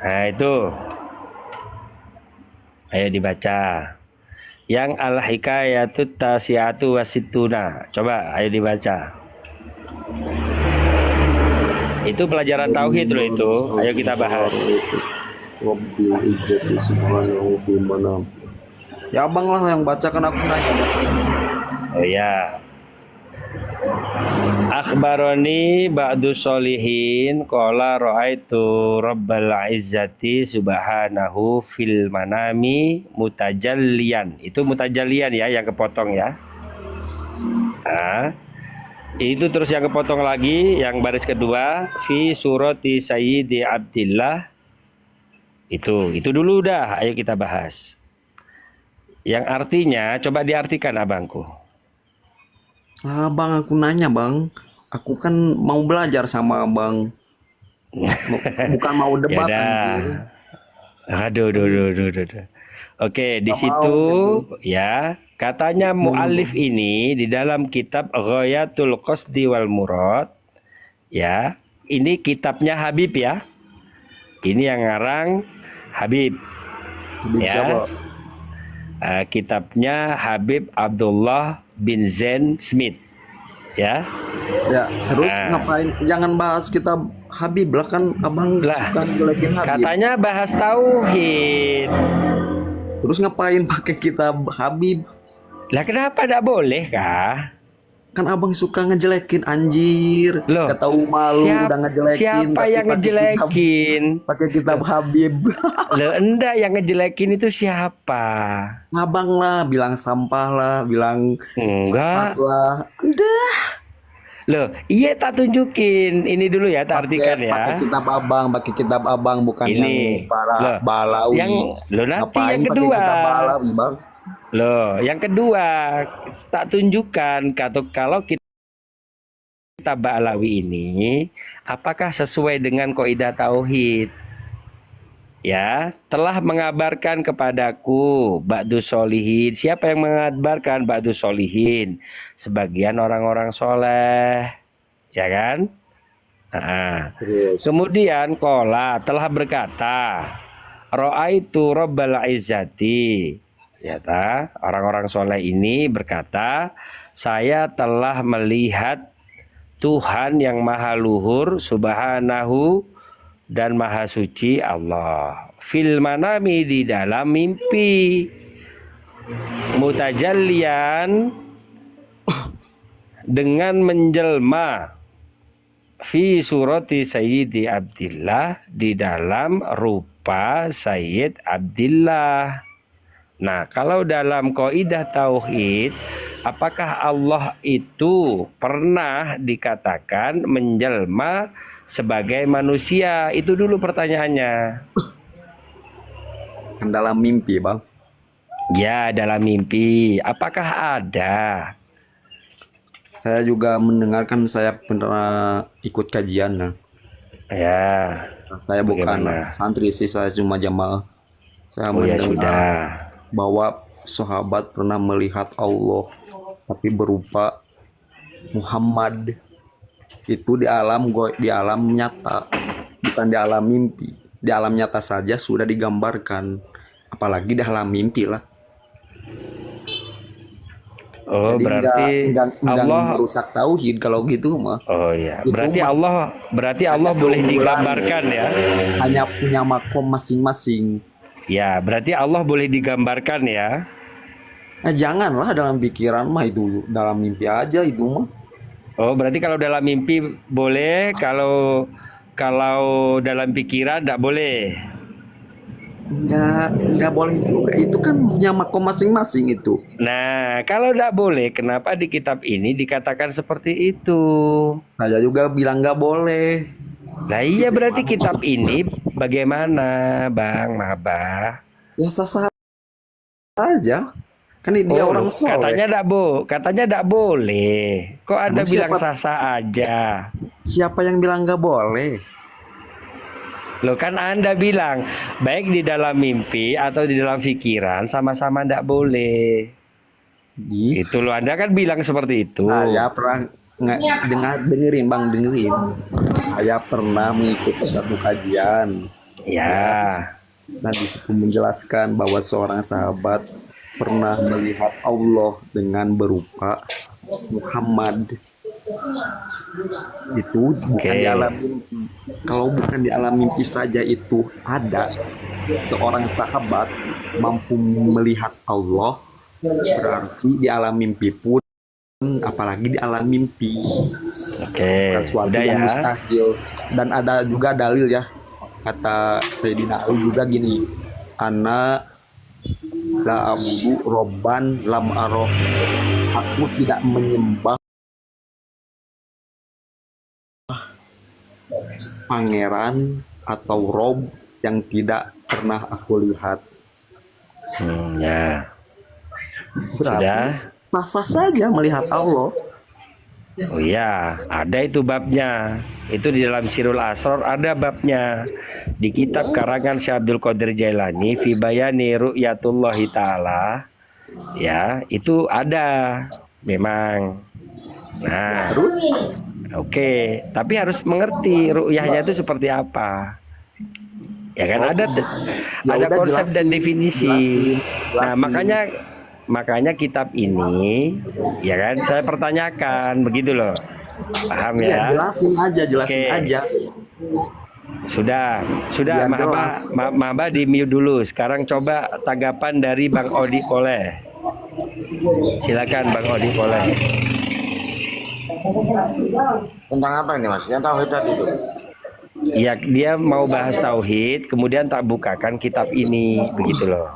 Nah, itu. Ayo dibaca. Yang al-hikayatut tasiatu wasituna. Coba ayo dibaca. Itu pelajaran tauhid loh itu. Ayo kita bahas. Rabbil izzati subhanahu wa ta'ala. Ya abang lah yang bacakan, aku nanya bang. Oh ya. Akhbaroni ba'du solihin qala ra'aitu rabbal izzati subhanahu fil manami mutajallian. Itu mutajallian ya yang kepotong ya. Nah, itu terus yang kepotong lagi yang baris kedua fi surati sayyidi Abdillah. Itu dulu udah, ayo kita bahas. Yang artinya coba diartikan abangku. Ah bang, aku nanya bang. Aku kan mau belajar sama abang. Bukan mau Ya debat udah. anjir. Aduh. Oke, di Gak mau situ gitu. ya katanya muallif ini di dalam kitab Ghayatul Qasdi wal Murad ya. Ini kitabnya Habib ya. Ini yang ngarang Habib Habib siapa? ya. Kitabnya Habib Abdullah bin Zain Smith ya. Ya, terus Nah, ngapain? Jangan bahas kitab Habib lah, kan abang lah suka ngejelekin Habib. katanya bahas tauhid. Terus ngapain pakai kitab Habib? Lah kenapa tidak boleh kah? Kan abang suka ngejelekin anjir. Loh, Gak tahu malu udah ngejelekin, siapa tapi yang pakai kitab ngejelekin? pakai kitab Habib. Loh, enggak, yang ngejelekin itu siapa? Abang lah, bilang sampah lah, bilang sesat Enggak. lah. Udah. Loh, iya tak tunjukin. Ini dulu ya, tak artikan Pakai ya. pakai kitab abang, bukan yang Ini. para Loh, yang Balawi. lo nanti Ngapain yang pakai kedua. kitab Balawi, bang? Loh, yang kedua tak tunjukkan kalau kita Ba'alawi ini apakah sesuai dengan kaidah tauhid? Ya, telah mengabarkan kepadaku ba'du solihin. Siapa yang mengabarkan ba'du solihin? Sebagian orang-orang soleh, ya kan? Nah, Terus. kemudian kola telah berkata, Ro'aitu Rabbal Izzati. Ya, orang-orang soleh ini berkata, saya telah melihat Tuhan yang maha luhur, subhanahu dan maha suci Allah. Fil manami di dalam mimpi. Mutajallian dengan menjelma fi surati Sayyidi Abdillah di dalam rupa Sayyid Abdillah. Nah, kalau dalam kaidah tauhid, apakah Allah itu pernah dikatakan menjelma sebagai manusia? Itu dulu pertanyaannya. Kan dalam mimpi, bang. Ya, dalam mimpi. Apakah ada? Saya juga mendengarkan, saya pernah ikut kajian. Nah. Ya, Saya bukan bagaimana? santri sih, saya cuma jamaah. Saya Oh ya mendengar sudah. bahwa sahabat pernah melihat Allah, tapi berupa Muhammad. Itu di alam nyata, bukan di alam mimpi. Di alam nyata saja sudah digambarkan, apalagi di alam mimpi lah. Oh, Jadi berarti enggak Allah. merusak tauhid kalau gitu mah. Oh ya, Itu berarti mah Allah hanya boleh keunggulan, digambarkan ya. hanya punya makom masing-masing. Ya, berarti Allah boleh digambarkan ya. Nah, janganlah dalam pikiran mah, itu dalam mimpi aja itu mah. Oh, berarti kalau dalam mimpi boleh, kalau dalam pikiran tidak boleh. Enggak boleh juga. Itu kan punya makom masing-masing itu. Nah, kalau tidak boleh, kenapa di kitab ini dikatakan seperti itu? Saya juga bilang nggak boleh. Nah, iya berarti kitab ini bagaimana, Bang Mabah? Ya sah-sah aja. Kan dia Oh, orang soleh. katanya tidak boleh. Kok Anda Emang bilang siapa sah-sah aja? siapa yang bilang nggak boleh? Loh kan Anda bilang, baik di dalam mimpi atau di dalam pikiran, sama-sama tidak boleh. Di Itu loh, Anda kan bilang seperti itu. saya pernah dengerin bang, dengerin. Saya pernah mengikuti satu kajian. Ya. Nah, di situ menjelaskan bahwa seorang sahabat pernah melihat Allah dengan berupa Muhammad. Itu bukan di Oke. alam mimpi. Kalau bukan di alam mimpi saja itu ada seorang sahabat mampu melihat Allah, berarti di alam mimpi pun, apalagi di alam mimpi, bukan Oke. suatu Udah yang ya. mustahil. Dan ada juga dalil ya, kata Sayyidina Ali juga gini, ana la abudu robban lam aroh, aku tidak menyembah pangeran atau rob yang tidak pernah aku lihat. Ya. Berarti Sudah. sah-sah saja melihat Allah. Oh iya, ada itu babnya. Itu di dalam Sirul Asror ada babnya. Di kitab karangan Syekh Abdul Qadir Jailani, Fi Bayani Ru'yatullahi Ta'ala, ya, itu ada memang. Nah, Terus oke, tapi harus mengerti ru'yahnya itu seperti apa. Ya kan oh, ada ya ada udah konsep dan jelasin, definisi. Nah, jelasin. makanya kitab ini ya kan saya pertanyakan begitu loh. Paham Iya, ya? jelasin Oke. aja Sudah, sudah biar jelas. Mahaba di mute dulu. Sekarang coba tanggapan dari Bang Odi Poleh. Silakan Bang Odi Poleh. Tentang apa ini Mas? Yang tauhid tadi itu. Ya, dia mau bahas tauhid, kemudian tak bukakan kitab ini, begitu loh.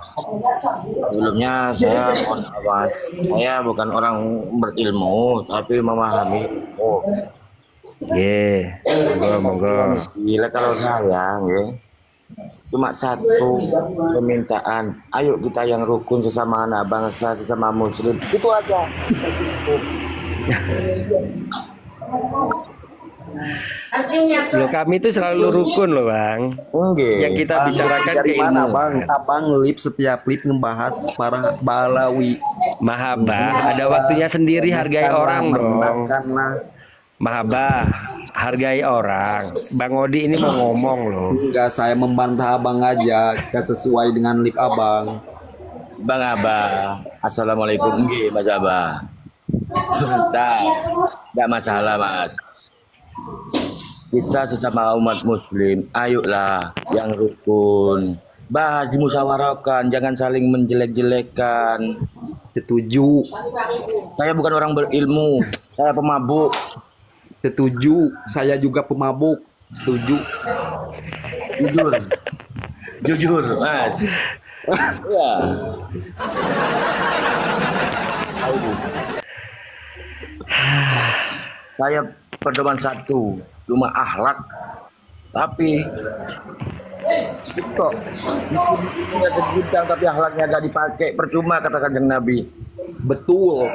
Sebelumnya saya mohon maaf, Mas. Saya bukan orang berilmu, tapi memahami ilmu. Ye, monggo. Gila kalau saya, ya. Cuma satu permintaan. Ayo kita yang rukun sesama anak bangsa, sesama muslim. Itu aja. Loh, kami itu selalu rukun loh, Bang. Enggak. Yang kita bicarakan Dari mana, keilmuan. Bang? Abang lip setiap lip ngebahas para balawi. Mahabah, ada waktunya sendiri, hargai orang dong. Merendahkanlah. Mahabah, hargai orang. Bang Odi ini mau ngomong loh. Enggak, saya membantah abang aja, gak sesuai dengan lip abang. Bang Abah, assalamualaikum. Enggak, Mas Abah. Enggak masalah, Mas. Kita sesama umat muslim, ayolah yang rukun. Bahas dimusyawarahkan, jangan saling menjelek-jelekan. Setuju, Saya bukan orang berilmu, saya pemabuk. setuju. Saya juga pemabuk. Setuju. Jujur. Jujur, Mas. Ya. Saya pedoman satu, cuma akhlak. Tapi itu punya segudang tapi akhlaknya gak dipakai, percuma kata Kanjeng Nabi. Betul.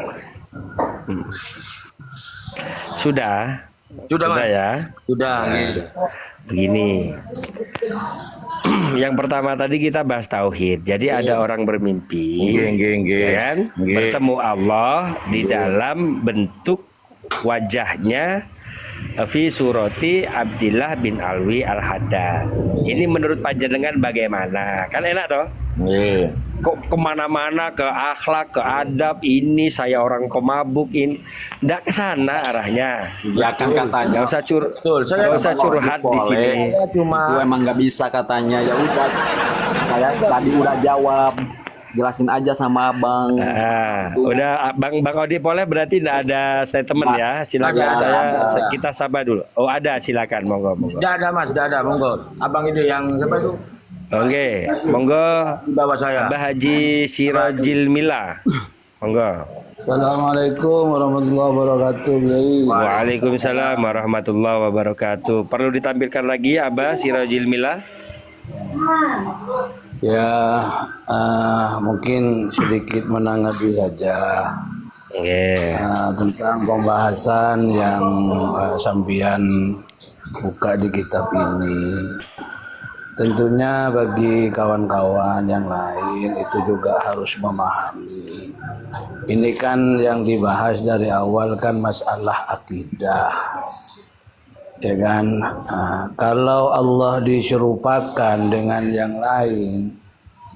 Sudah, Sudah, Mas. ya. Sudah. Begini. Yang pertama tadi kita bahas tauhid. Jadi ada orang bermimpi, ya kan? Bertemu Allah di dalam bentuk wajahnya fi surati Abdillah bin Alwi Al-Haddad. Ini menurut panjenengan bagaimana? Kan enak toh? Nggih. Kok kemana-mana ke akhlak, ke adab, ini saya orang pemabuk ini, ndak ke sana arahnya. Ya kan katanya. Nggak usah Betul, saya nggak usah curhat di sini. Saya cuma Itu emang nggak bisa katanya. Ya udah. Saya tadi udah jawab. Jelasin aja sama abang. Nah, udah Bang Odi boleh berarti tidak ada statement ya. Silakan Ada. kita sabar dulu. Oh, ada, silakan monggo. Tidak ada, Mas, tidak ada, monggo. Abang itu yang siapa itu? Oke, monggo Di bawah saya. Mbah Haji Sirajil Mila. Monggo. Assalamualaikum warahmatullahi wabarakatuh, Kiai. Waalaikumsalam warahmatullahi wabarakatuh. Perlu ditampilkan lagi Abah Sirajil Mila? Ya, mungkin sedikit menanggapi saja Oke. tentang pembahasan yang sambian buka di kitab ini. Tentunya bagi kawan-kawan yang lain itu juga harus memahami. Ini kan yang dibahas dari awal kan masalah akidah. ya kan? Nah, kalau Allah diserupakan dengan yang lain,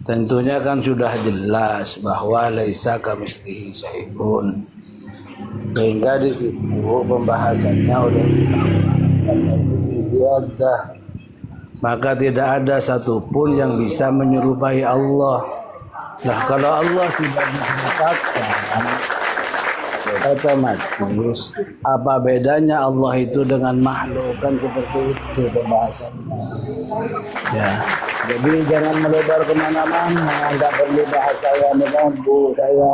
tentunya kan sudah jelas bahwa laisa kamitslihi syai'un. Sehingga di situ pembahasannya udah ada. Maka tidak ada satupun yang bisa menyerupai Allah. Nah, kalau Allah tidak diserupakan, otomatis apa bedanya Allah itu dengan makhluk, kan seperti itu pembahasannya. Ya, jadi jangan melebar kemana-mana, nggak perlu bahas saya mengganggu, saya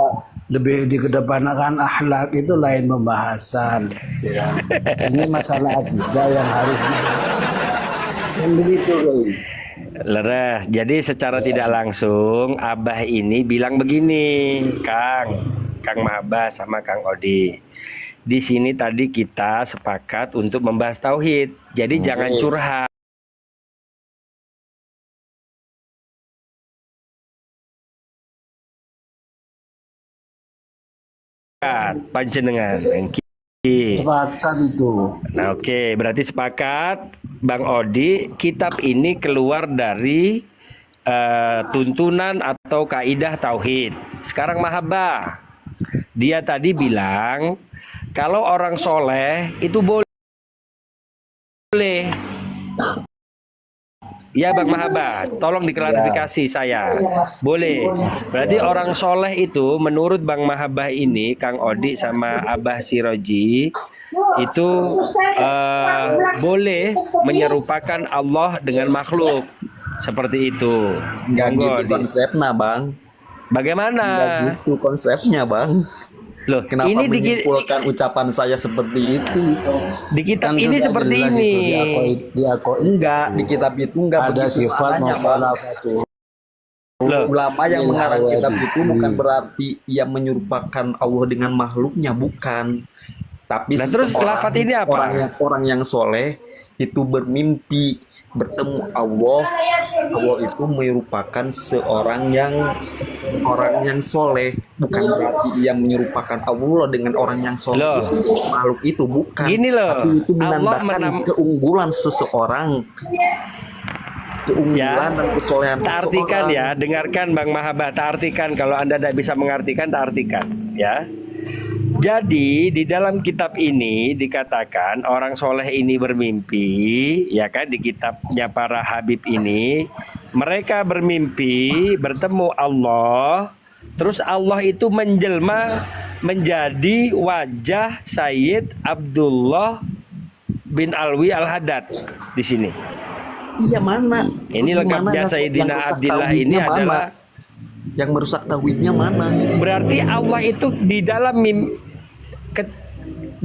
lebih dikedepankan akhlak, itu lain pembahasan. Ya, ini masalah akidah yang harus kan begitu kan. Leres. Jadi secara tidak langsung Abah ini bilang begini, Kang Mahabah sama Kang Odi. Di sini tadi kita sepakat untuk membahas tauhid. Jadi jangan curhat. Panjenengan. Sepakat itu. Nah, oke, berarti sepakat Bang Odi, kitab ini keluar dari tuntunan atau kaidah tauhid. Sekarang Mahabah, dia tadi bilang kalau orang soleh itu boleh. Ya Bang Mahabah, tolong diklarifikasi saya. Boleh. Berarti orang soleh itu menurut Bang Mahabah ini, Kang Odi sama Abah Siroji, itu boleh menyerupakan Allah dengan makhluk. Seperti itu. Nggak Monggo, gitu konsepnya, Bang. Bagaimana? Nggak gitu konsepnya, Bang. Loh, Kenapa ini menyimpulkan ucapan saya seperti itu? di kitab Kan ini sudah seperti jelas ini. itu, diakui Enggak, di kitab itu enggak ada begitu sifat caranya, Bang. mukhalafatu. Loh, Ulama yang mengarang kitab Wajib. itu bukan berarti ia menyerupakan Allah dengan makhluknya, bukan. Tapi Nah, terus seseorang, lafadz ini apa? orang yang soleh itu bermimpi bertemu Allah. Allah itu merupakan seorang yang soleh, bukan berarti ia menyerupakan Allah dengan orang yang soleh. Loh. Makhluk itu bukan. Gini loh, Tapi itu Allah menandakan keunggulan seseorang, keunggulan dan kesolehan Tak artikan seseorang. ya, dengarkan Bang Mahabah, tak artikan. Kalau Anda tidak bisa mengartikan, tak artikan ya. Jadi di dalam kitab ini dikatakan orang soleh ini bermimpi, ya kan, di kitabnya para Habib ini mereka bermimpi bertemu Allah, terus Allah itu menjelma menjadi wajah Sayyid Abdullah bin Alwi Al-Haddad di sini. Iya, mana? Ini lengkapnya Mana Sayyidina yang rusak Abdillah ini tauhidnya mana? adalah, Yang merusak tauhidnya mana? berarti Allah itu di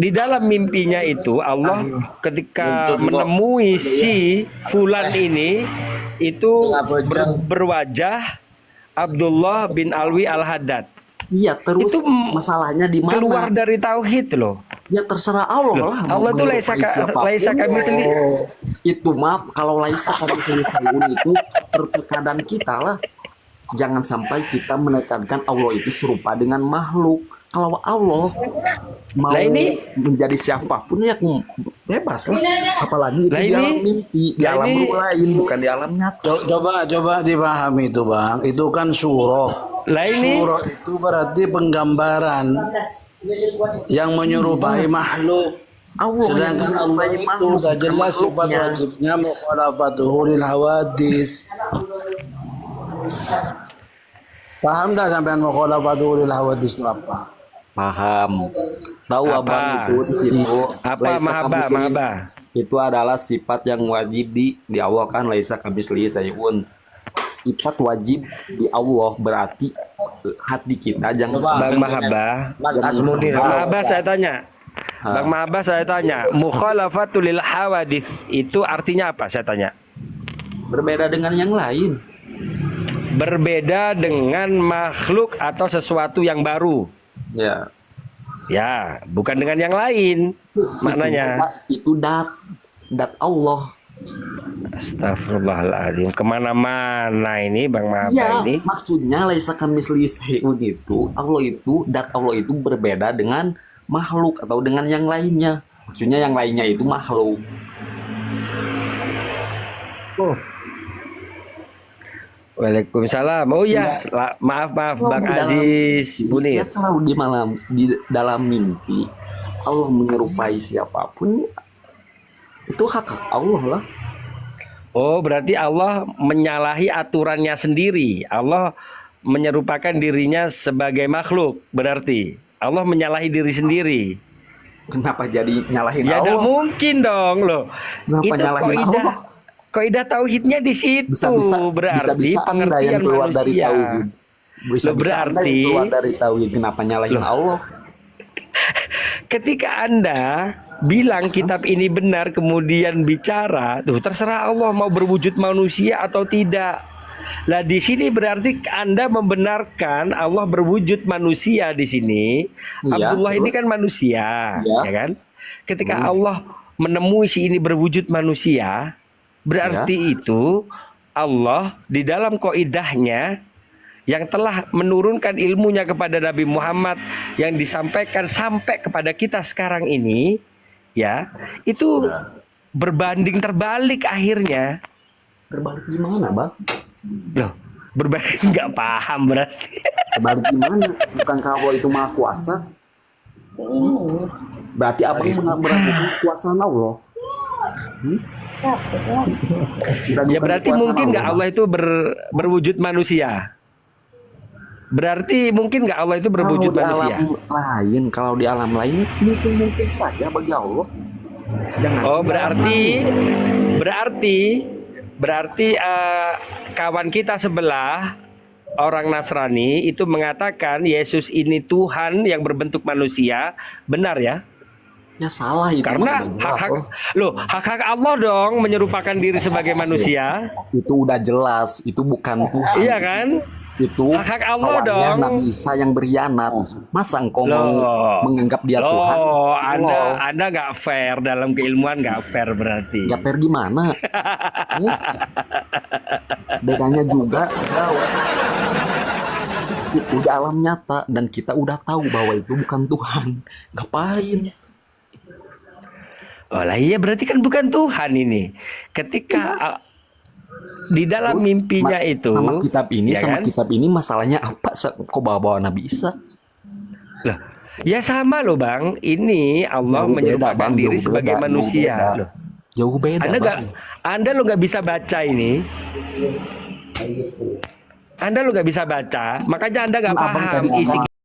dalam mimpinya itu Allah ketika menemui si Fulan ini itu berwajah Abdullah bin Alwi Al-Haddad. Iya, terus Itu masalahnya di mana? Keluar dari tauhid loh. Ya terserah Allah Loh, lah. Allah tuh laisa kamitslihi. Itu maaf, kalau laisa kamitslihi itu terkadang kita lah. Jangan sampai kita menekankan Allah itu serupa dengan makhluk. Kalau Allah mau Lah ini- menjadi siapapun ya bebas lah. Apalagi itu Lah di ini- alam mimpi, di lah alam ini- ruh lain, bukan di alam nyata. Coba dipahami itu, Bang. Itu kan surah. Lah ini- Surah itu berarti penggambaran yang menyerupai makhluk. Allah Sedangkan yang Allah menyerupai itu makhluk, sudah bukan jelas sifat makhluknya. wajibnya mukhalafatuhu lil hawadis. Paham dah sampean mukhalafatuhu lil hawadis itu apa? Paham. Tahu Apa? abang itu di situ. Apa Laisa Mahabah, kamislihi. Mahabah? Itu adalah sifat yang wajib di Allah kan, laisa kamislihi syai'un. Sifat wajib di Allah berarti hati kita jangan Bang Mahabah, Mas Asmuni, Bang Mahabah saya tanya. Ha. Bang Mahabah saya tanya, mukhalafatul lil hawadits itu artinya apa? Saya tanya. berbeda dengan yang lain. Berbeda dengan makhluk atau sesuatu yang baru. Ya. Ya, bukan dengan yang lain. Maknanya. Itu dat Allah. Astagfirullahaladzim. Kemana-mana ini Bang Mahabah Ya, ini. maksudnya laisa kamislihi syai'un itu Allah itu dat Allah itu berbeda dengan makhluk atau dengan yang lainnya. Maksudnya yang lainnya itu makhluk. Oh, Waalaikumsalam. Oh ya, maaf kalau Bang di dalam Aziz ya Bunir. kalau di dalam mimpi Allah menyerupai siapapun itu hak Allah lah. Oh, berarti Allah menyalahi aturannya sendiri. Allah menyerupakan dirinya sebagai makhluk. Berarti Allah menyalahi diri sendiri. Kenapa jadi nyalahin Ya tidak Allah? mungkin dong loh. Kenapa Itu nyalahin Allah? kaidah tauhidnya di situ. Berarti Bisa Anda yang pengertian keluar dari manusia. tauhid. Bisa Anda berarti yang keluar dari tauhid. Kenapa nyalahin Allah? ketika Anda bilang kitab ini benar kemudian bicara, tuh terserah Allah mau berwujud manusia atau tidak. Lah di sini berarti Anda membenarkan Allah berwujud manusia di sini. Iya, Abdullah ini terus? kan manusia, Iya. ya kan? Ketika Allah menemui si ini berwujud manusia, berarti itu Allah di dalam kaidahnya yang telah menurunkan ilmunya kepada Nabi Muhammad yang disampaikan sampai kepada kita sekarang ini, ya, itu berbanding terbalik akhirnya. Terbalik gimana, Bang? Loh, berbanding nggak paham berarti. Terbalik gimana? Bukankah Allah itu maha kuasa? Berarti apa yang meragukan kuasaan Allah? Ya berarti mungkin nggak Allah itu berwujud manusia. Berarti mungkin nggak Allah itu berwujud Kalau di manusia. alam lain, kalau di alam lain mungkin saja bagi Allah. Jangan. Oh berarti kawan kita sebelah orang Nasrani itu mengatakan Yesus ini Tuhan yang berbentuk manusia, benar ya? Ya salah itu. Karena mah udah jelas, hak Allah dong menyerupakan diri sebagai manusia. itu udah jelas, itu bukan Tuhan. Iya kan? Itu Hak Allah kawannya dong. Nabi Isa yang berkhianat. Masa engkau mau Loh. menganggap dia Tuhan? Loh, Allah. Anda nggak fair dalam keilmuan, nggak fair berarti. Ya per gimana? Bedanya juga itu udah alam nyata dan kita udah tahu bahwa itu bukan Tuhan. Ngapain? Oh lah iya berarti kan bukan Tuhan ini. Ketika di dalam Terus, mimpinya itu sama ya kan? kitab ini masalahnya apa? Kok bawa Nabi Isa? Loh, ya sama loh Bang. Ini Allah Jauh beda, menyerupakan Bang. diri Jauh sebagai beda, jauh manusia. beda. Loh, Jauh beda. Anda lo nggak bisa baca ini. Anda lo nggak bisa baca, makanya Anda nggak Kan abang paham tadi isi ngomong